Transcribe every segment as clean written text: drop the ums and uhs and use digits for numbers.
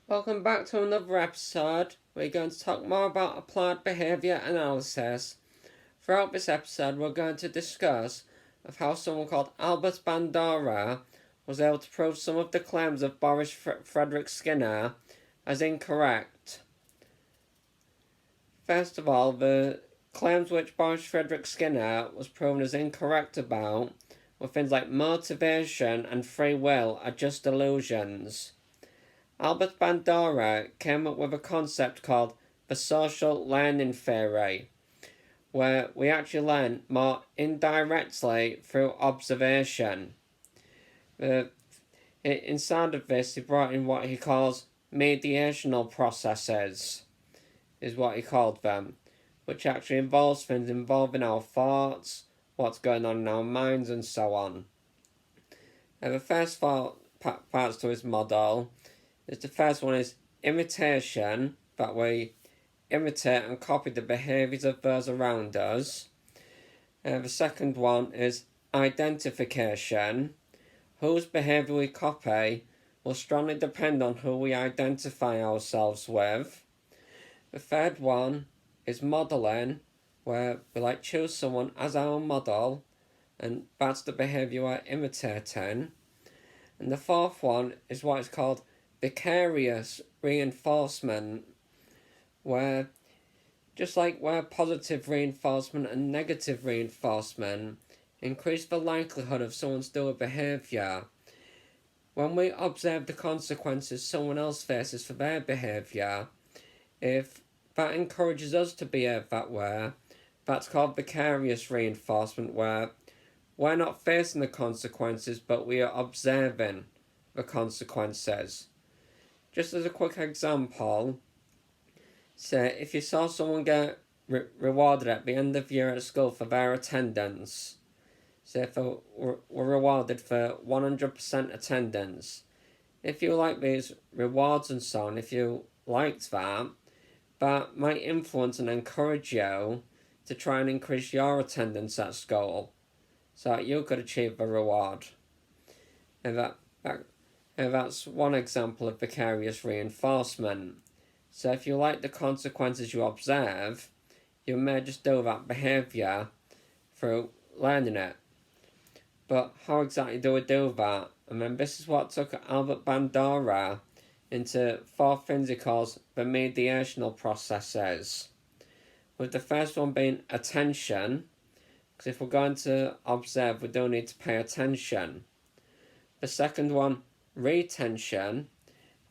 Welcome back to another episode. We're going to talk more about applied behaviour analysis. Throughout this episode, we're going to discuss of how someone called Albert Bandura was able to prove some of the claims of Boris Frederick Skinner as incorrect. First of all, the claims which Boris Frederick Skinner was proven as incorrect about were things like motivation and free will are just illusions. Albert Bandura came up with a concept called the social learning theory, where we actually learn more indirectly through observation. Inside of this, he brought in what he calls mediational processes, is what he called them, which actually involves things involving our thoughts, what's going on in our minds, and so on. And the first parts to his model is the first one is imitation, that we imitate and copy the behaviours of those around us. The second one is identification. Whose behaviour we copy will strongly depend on who we identify ourselves with. The third one is modelling, where we choose someone as our model, and that's the behaviour we're imitating. And the fourth one is what is called vicarious reinforcement, where just like where positive reinforcement and negative reinforcement increase the likelihood of someone's doing a behaviour, when we observe the consequences someone else faces for their behaviour, if that encourages us to behave that way, that's called vicarious reinforcement, where we're not facing the consequences but we are observing the consequences. Just as a quick example, say if you saw someone get rewarded at the end of the year at school for their attendance, say if they were rewarded for 100% attendance, if you like these rewards and so on, if you liked that, that might influence and encourage you to try and increase your attendance at school so that you could achieve the reward. And that's one example of vicarious reinforcement. So if you like the consequences you observe, you may just do that behaviour through learning it. But how exactly do we do that? I mean, this is what took Albert Bandura into four things he calls the mediational processes. With the first one being attention, because if we're going to observe, we do need to pay attention. The second one, retention,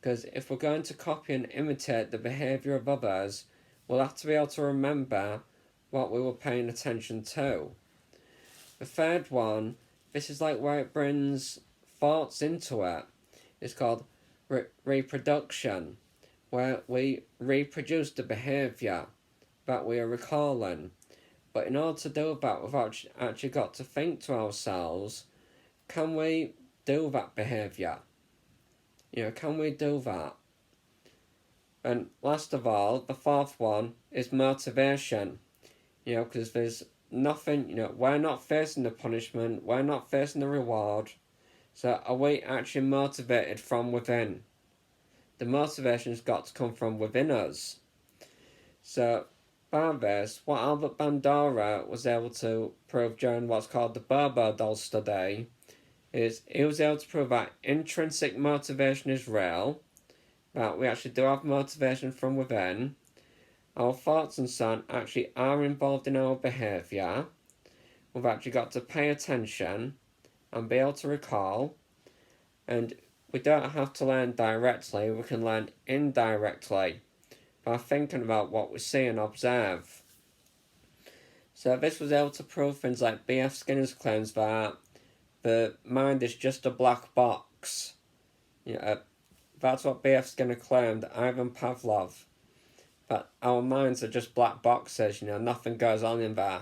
because if we're going to copy and imitate the behaviour of others, we'll have to be able to remember what we were paying attention to. The third one, this is like where it brings thoughts into it. It's called reproduction, where we reproduce the behaviour that we are recalling. But in order to do that, we've actually got to think to ourselves, can we do that behaviour? Can we do that? And last of all, the fourth one is motivation. Because there's nothing, we're not facing the punishment, we're not facing the reward. So are we actually motivated from within? The motivation's got to come from within us. So by this, what Albert Bandura was able to prove during what's called the bobo doll study is he was able to prove that intrinsic motivation is real, that we actually do have motivation from within, our thoughts and so on actually are involved in our behaviour, we've actually got to pay attention and be able to recall, and we don't have to learn directly, we can learn indirectly by thinking about what we see and observe. So this was able to prove things like B.F. Skinner's claims that the mind is just a black box. That's what B.F. Skinner claimed, Ivan Pavlov. That our minds are just black boxes, nothing goes on in there.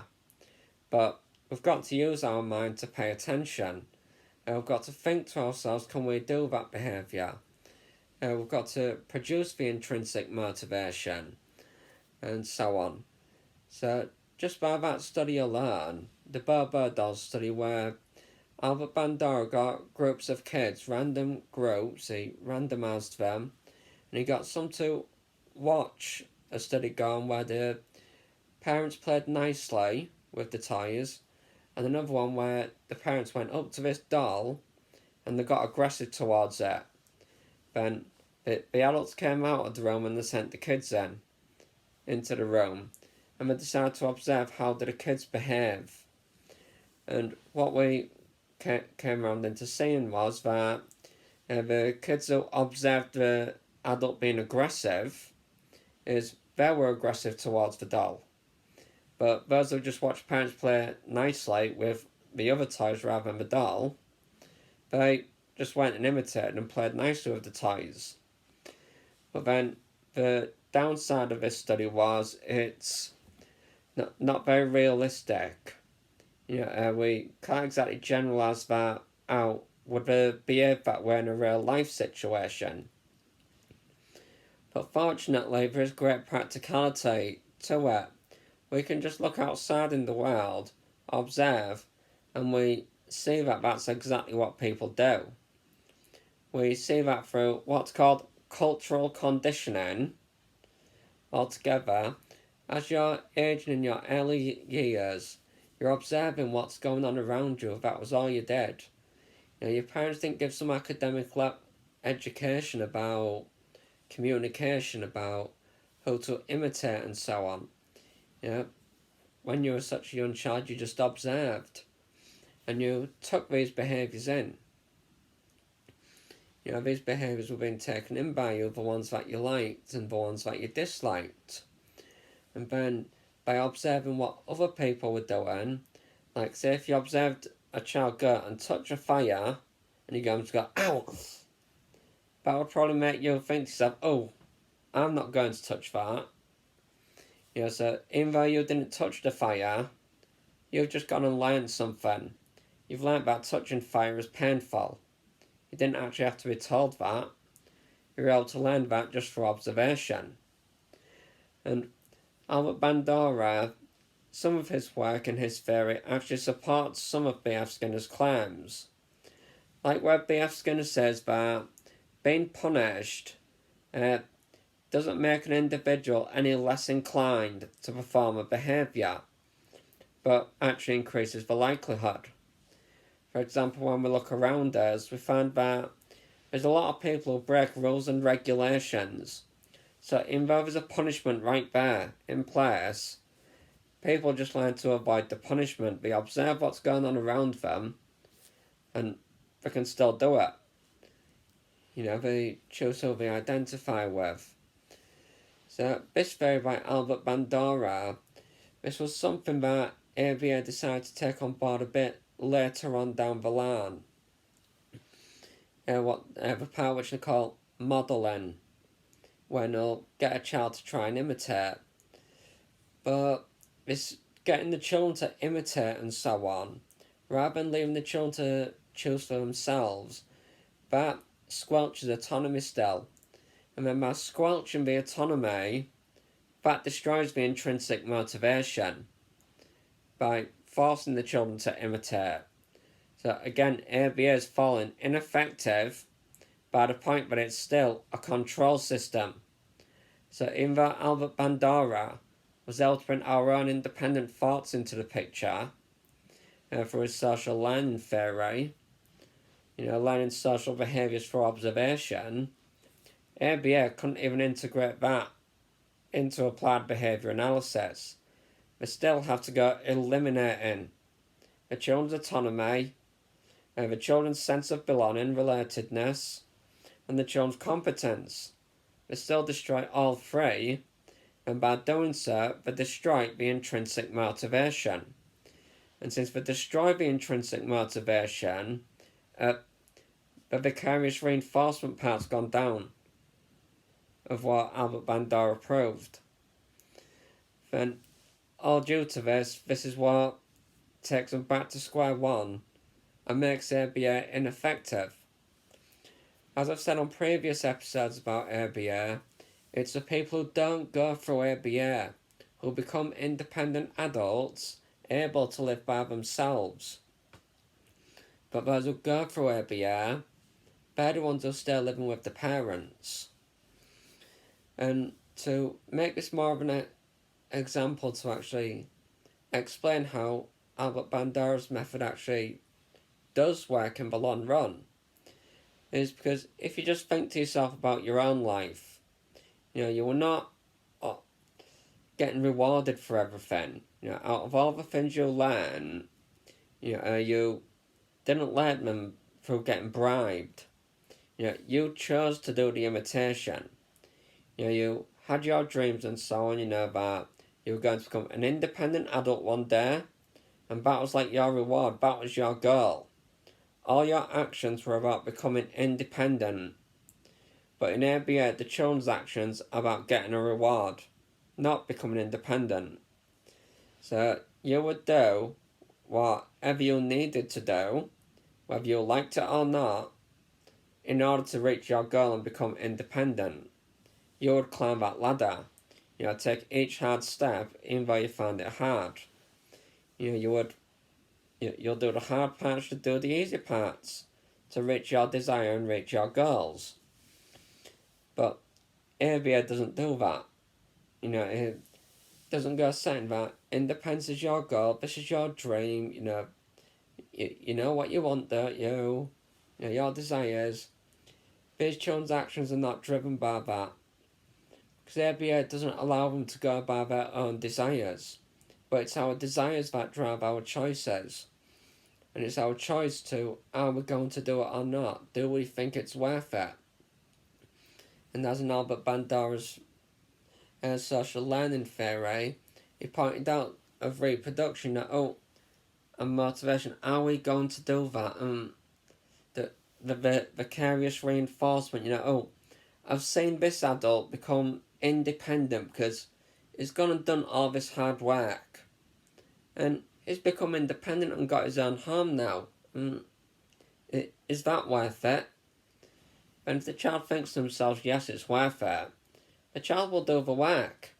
But we've got to use our mind to pay attention. And we've got to think to ourselves, can we do that behaviour? We've got to produce the intrinsic motivation, and so on. So just by that study alone, the bobo doll study, where Albert Bandura got groups of kids, random groups, he randomised them, and he got some to watch a study going where the parents played nicely with the toys, and another one where the parents went up to this doll and they got aggressive towards it. Then the adults came out of the room and they sent the kids into the room, and we decided to observe how did the kids behave. And what we came around into seeing was that the kids who observed the adult being aggressive is they were aggressive towards the doll. But those who just watched parents play nicely with the other toys rather than the doll, they just went and imitated and played nicely with the toys. But then the downside of this study was it's not very realistic. We can't exactly generalise that out. Would they behave that way in a real life situation? But fortunately, there is great practicality to it. We can just look outside in the world, observe, and we see that that's exactly what people do. We see that through what's called cultural conditioning. Altogether, as you're aging in your early years, you're observing what's going on around you if that was all you did. Your parents didn't give some academic education about communication, about how to imitate and so on. When you were such a young child, you just observed and you took these behaviours in. These behaviours were being taken in by you, the ones that you liked and the ones that you disliked. And then by observing what other people were doing, like say if you observed a child go and touch a fire and you're going to go, ow, that would probably make you think to yourself, oh, I'm not going to touch that. So even though you didn't touch the fire, you've just gone and learned something. You've learned that touching fire is painful. You didn't actually have to be told that. You were able to learn that just through observation. And Albert Bandura, some of his work and his theory actually supports some of B.F. Skinner's claims. Like where B.F. Skinner says that being punished doesn't make an individual any less inclined to perform a behaviour, but actually increases the likelihood. For example, when we look around us, we find that there's a lot of people who break rules and regulations. So even though there's a punishment right there in place, people just learn to avoid the punishment. They observe what's going on around them and they can still do it. They choose who they identify with. So this theory by Albert Bandura, this was something that ABA decided to take on board a bit later on down the line. The part which they call modelling, when they'll get a child to try and imitate. But this getting the children to imitate and so on, rather than leaving the children to choose for themselves, that squelches autonomy still. And then by squelching the autonomy, that destroys the intrinsic motivation by forcing the children to imitate. So again, ABA is falling ineffective by the point that it's still a control system. So even though Albert Bandura was able to bring our own independent thoughts into the picture through his social learning theory, learning social behaviours through observation, ABA couldn't even integrate that into applied behaviour analysis. They still have to go eliminating the children's autonomy, the children's sense of belonging, relatedness, and the children's competence. They still destroy all three, and by doing so, they destroy the intrinsic motivation. And since they destroy the intrinsic motivation, the vicarious reinforcement part's gone down of what Albert Bandura proved. Then, all due to this is what takes them back to square one and makes ABA ineffective. As I've said on previous episodes about ABA, it's the people who don't go through ABA who become independent adults able to live by themselves. But those who go through ABA, they're the ones who stay living with the parents. And to make this more of an example to actually explain how Albert Bandura's method actually does work in the long run, is because if you just think to yourself about your own life, you will not getting rewarded for everything. Out of all the things you learn, you didn't learn them through getting bribed. You chose to do the imitation. You had your dreams and so on, that you were going to become an independent adult one day, and that was like your reward, that was your goal. All your actions were about becoming independent. But in ABA, the children's actions are about getting a reward, not becoming independent. So you would do whatever you needed to do, whether you liked it or not, in order to reach your goal and become independent. You would climb that ladder. Take each hard step, even though you found it hard. You'll do the hard parts to do the easy parts, to reach your desire and reach your goals. But ABA doesn't do that. It doesn't go saying that independence is your goal, this is your dream, you know what you want, don't you? Your desires. These children's actions are not driven by that. Because ABA doesn't allow them to go by their own desires. But it's our desires that drive our choices. And it's our choice to, are we going to do it or not? Do we think it's worth it? And as in Albert Bandura's social learning theory, he pointed out of reproduction that, and motivation, are we going to do that? The vicarious reinforcement, I've seen this adult become independent because he's gone and done all this hard work. And he's become independent and got his own home now. Is that worth it? And if the child thinks to themselves, yes, it's worth it, the child will do the work.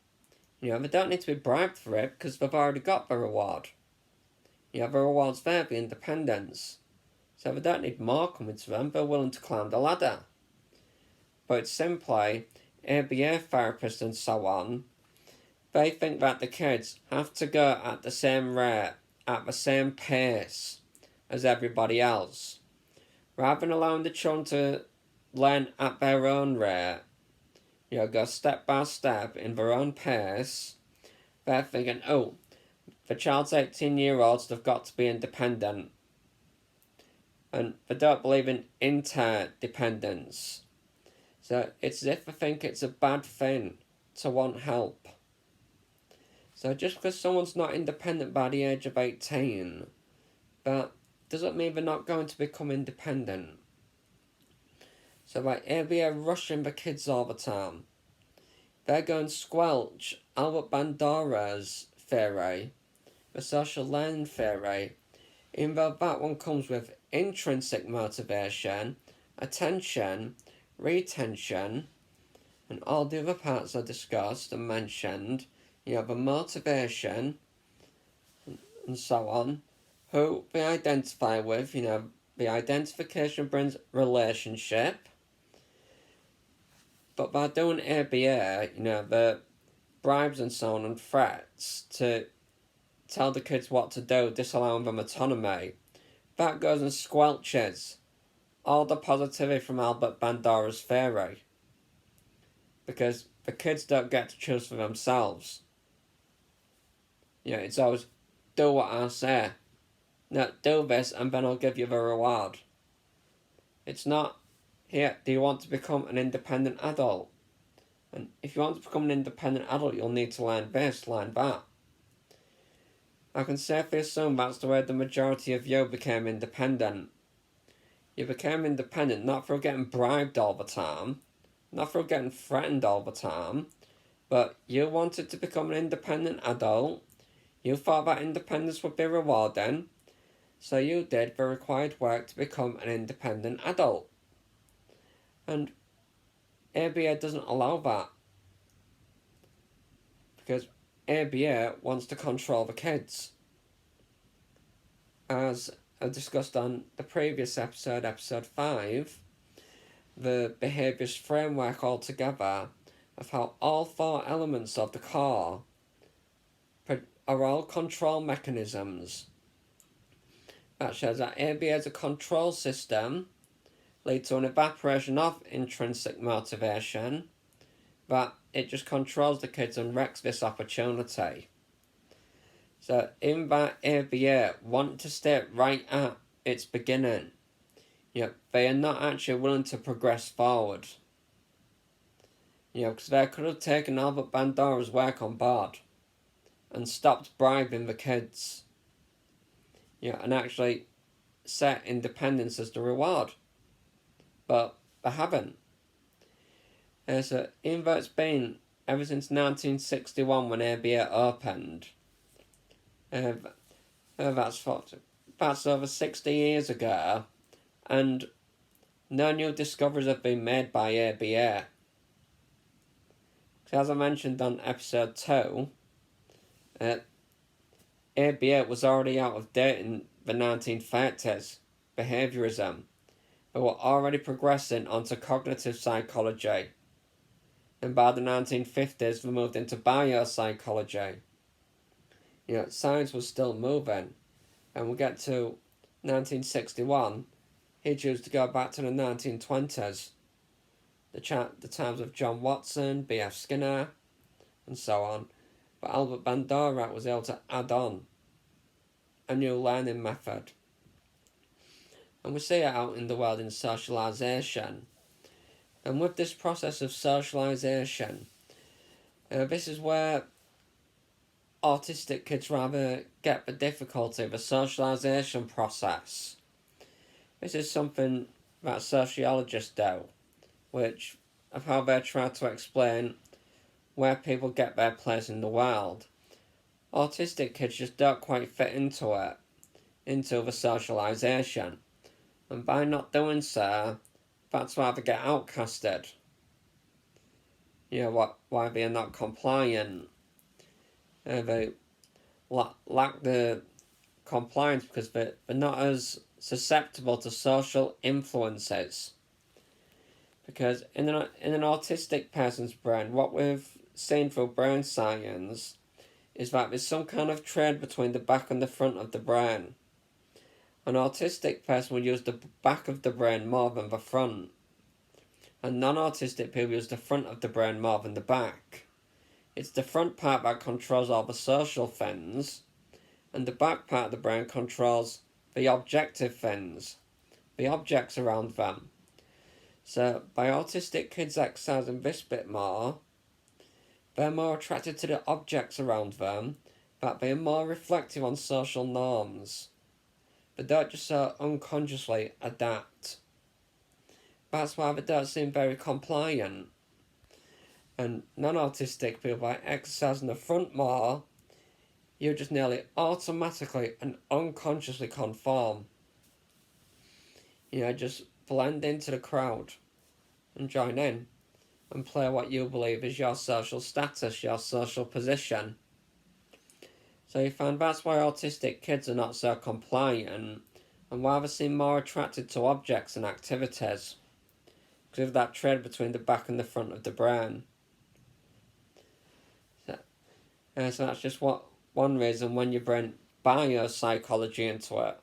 They don't need to be bribed for it because they've already got the reward. The reward's there, the independence. So they don't need more coming to them, they're willing to climb the ladder. But it's simply, ABA therapists and so on, they think that the kids have to go at the same rate, at the same pace as everybody else. Rather than allowing the children to learn at their own rate, go step by step in their own pace, they're thinking, the child's 18-year-olds, they've got to be independent. And they don't believe in interdependence. So it's as if they think it's a bad thing to want help. So just because someone's not independent by the age of 18, that doesn't mean they're not going to become independent. So they're rushing the kids all the time. They're going to squelch Albert Bandura's theory, the social learning theory, even though that one comes with intrinsic motivation, attention, retention, and all the other parts are discussed and mentioned. The motivation, and so on, who they identify with, the identification brings relationship. But by doing ABA, the bribes and so on and threats to tell the kids what to do, disallowing them autonomy, that goes and squelches all the positivity from Albert Bandura's theory. Because the kids don't get to choose for themselves. It's always, do what I say. No, do this and then I'll give you the reward. It's not, here, do you want to become an independent adult? And if you want to become an independent adult, you'll need to learn this, learn that. I can safely assume that's the way the majority of you became independent. You became independent not through getting bribed all the time, not through getting threatened all the time, but you wanted to become an independent adult. You thought that independence would be rewarding, so you did the required work to become an independent adult. And ABA doesn't allow that. Because ABA wants to control the kids. As I discussed on the previous episode, episode 5, the behaviours framework altogether of how all four elements of the core are all control mechanisms. That shows that ABA as a control system leads to an evaporation of intrinsic motivation, that it just controls the kids and wrecks this opportunity. So in that ABA want to stay right at its beginning, they are not actually willing to progress forward. Because they could have taken Albert Bandura's work on board and stopped bribing the kids, and actually set independence as the reward. But they haven't. So even though it's been ever since 1961 when ABA opened, that's over 60 years ago, and no new discoveries have been made by ABA. As I mentioned on episode 2, ABA was already out of date in the 1930s, behaviourism, but were already progressing onto cognitive psychology. And by the 1950s, they moved into biopsychology. Science was still moving. And we get to 1961, he chose to go back to the 1920s. The times of John Watson, B.F. Skinner, and so on. But Albert Bandura was able to add on a new learning method. And we see it out in the world in socialisation. And with this process of socialisation, this is where autistic kids rather get the difficulty of the socialisation process. This is something that sociologists do, which of how they try to explain where people get their place in the world. Autistic kids just don't quite fit into the socialisation. And by not doing so, that's why they get outcasted. Why they are not compliant. They lack the compliance because they're not as susceptible to social influences. Because in an autistic person's brain, what we've seen through brain science is that there's some kind of trade between the back and the front of the brain. An autistic person will use the back of the brain more than the front. And non-autistic people use the front of the brain more than the back. It's the front part that controls all the social things, and the back part of the brain controls the objective things, the objects around them. So by autistic kids exercising this bit more, they're more attracted to the objects around them, that they are more reflective on social norms. They don't just so unconsciously adapt. That's why they don't seem very compliant. And non-autistic people, by exercising the front more, you just nearly automatically and unconsciously conform. Just blend into the crowd and join in and play what you believe is your social status, your social position. So you find that's why autistic kids are not so compliant and why they seem more attracted to objects and activities, because of that trade between the back and the front of the brain. So that's just one reason when you bring biopsychology into it.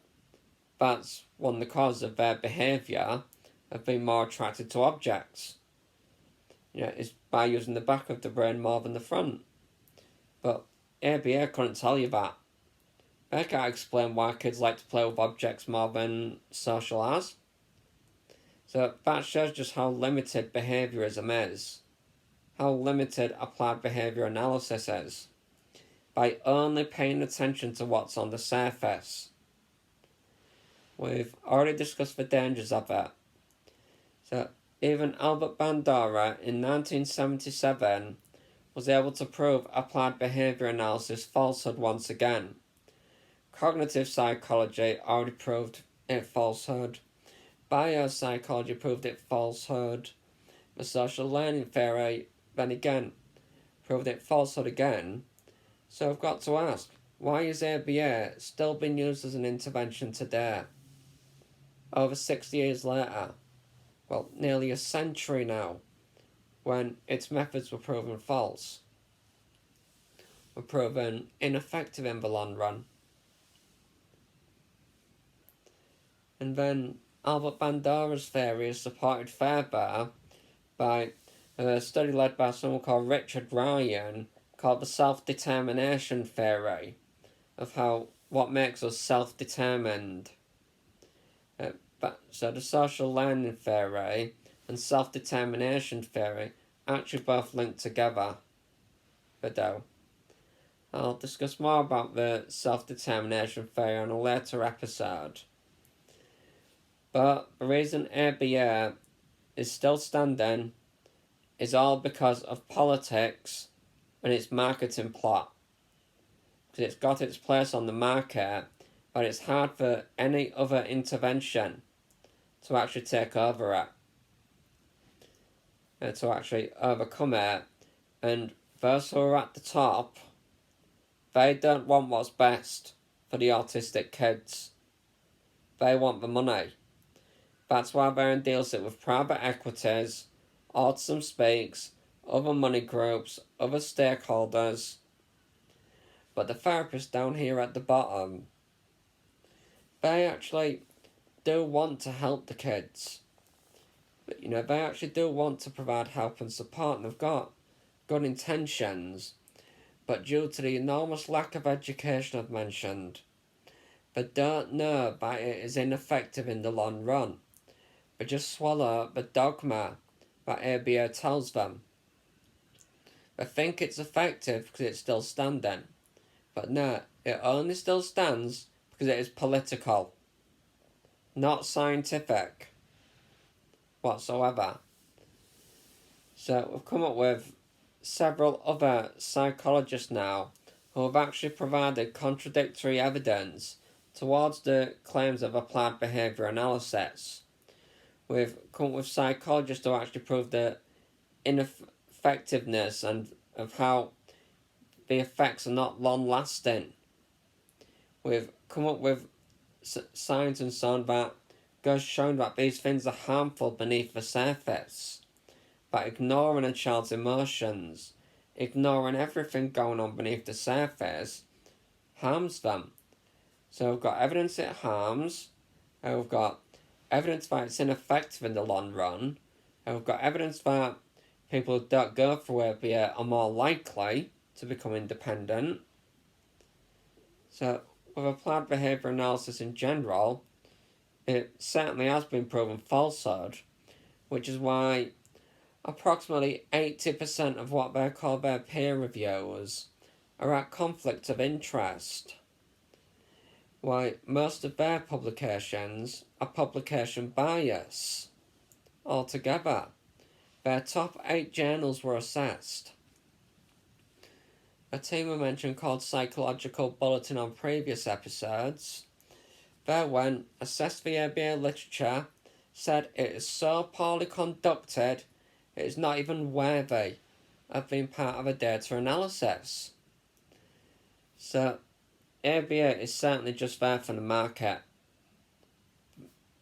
That's one of the causes of their behaviour of being more attracted to objects. Is by using the back of the brain more than the front. But ABA couldn't tell you that. They can't explain why kids like to play with objects more than socialise. So that shows just how limited behaviourism is. How limited applied behaviour analysis is. By only paying attention to what's on the surface. We've already discussed the dangers of it. So even Albert Bandura in 1977 was able to prove applied behaviour analysis falsehood once again. Cognitive psychology already proved it falsehood. Biopsychology proved it falsehood. The social learning theory, then again, proved it falsehood again. So I've got to ask, why is ABA still being used as an intervention today? Over 60 years later. Well, nearly a century now. when its methods were proven false, were proven ineffective in the long run. And then Albert Bandura's theory is supported further by a study led by someone called Richard Ryan called the self-determination theory of what makes us self-determined. So the social learning theory and self-determination theory actually both link together. Though I'll discuss more about the self-determination theory on a later episode. But the reason ABA is still standing is all because of politics and its marketing plot. Because it's got its place on the market, but it's hard for any other intervention to actually take over it. And to actually overcome it. And those who are at the top, they don't want what's best for the autistic kids. They want the money. That's why they're in deals with private equities, Autism Speaks, other money groups, other stakeholders. But the therapists down here at the bottom, they actually do want to help the kids. But, they actually do want to provide help and support, and they've got good intentions. But due to the enormous lack of education I've mentioned, they don't know that it is ineffective in the long run. They just swallow the dogma that ABA tells them. They think it's effective because it's still standing. But no, it only still stands because it is political, not scientific whatsoever. So we've come up with several other psychologists now who have actually provided contradictory evidence towards the claims of applied behaviour analysis. We've come up with psychologists who actually prove the ineffectiveness and of how the effects are not long-lasting. We've come up with science and so on that goes showing that these things are harmful beneath the surface. But ignoring a child's emotions, ignoring everything going on beneath the surface, harms them. So we've got evidence it harms, and we've got evidence that it's ineffective in the long run, and we've got evidence that people who don't go through ABA are more likely to become independent. So with applied behaviour analysis in general, it certainly has been proven falsehood, which is why approximately 80% of what they call their peer reviewers are at conflict of interest. Why most of their publications are publication bias altogether. Their top 8 journals were assessed. A team I mentioned called Psychological Bulletin on previous episodes, they went, assessed the ABA literature, said it is so poorly conducted it is not even worthy of being part of a data analysis. So ABA is certainly just there for the market.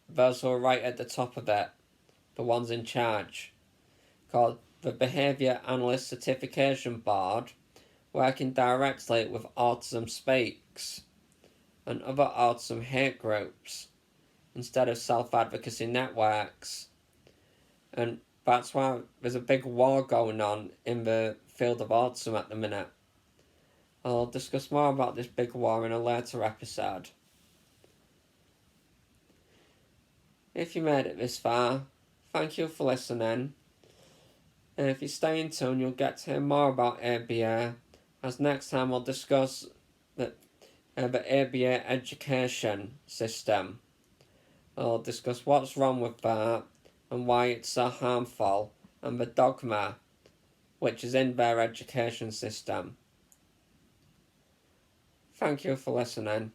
Those who are right at the top of it, the ones in charge, called the Behaviour Analyst Certification Board, working directly with Autism Speaks and other autism hate groups instead of self-advocacy networks. And that's why there's a big war going on in the field of autism at the minute. I'll discuss more about this big war in a later episode. If you made it this far, thank you for listening. And if you stay in tune, you'll get to hear more about ABA, as next time I'll discuss the ABA education system. I'll discuss what's wrong with that and why it's so harmful, and the dogma which is in their education system. Thank you for listening.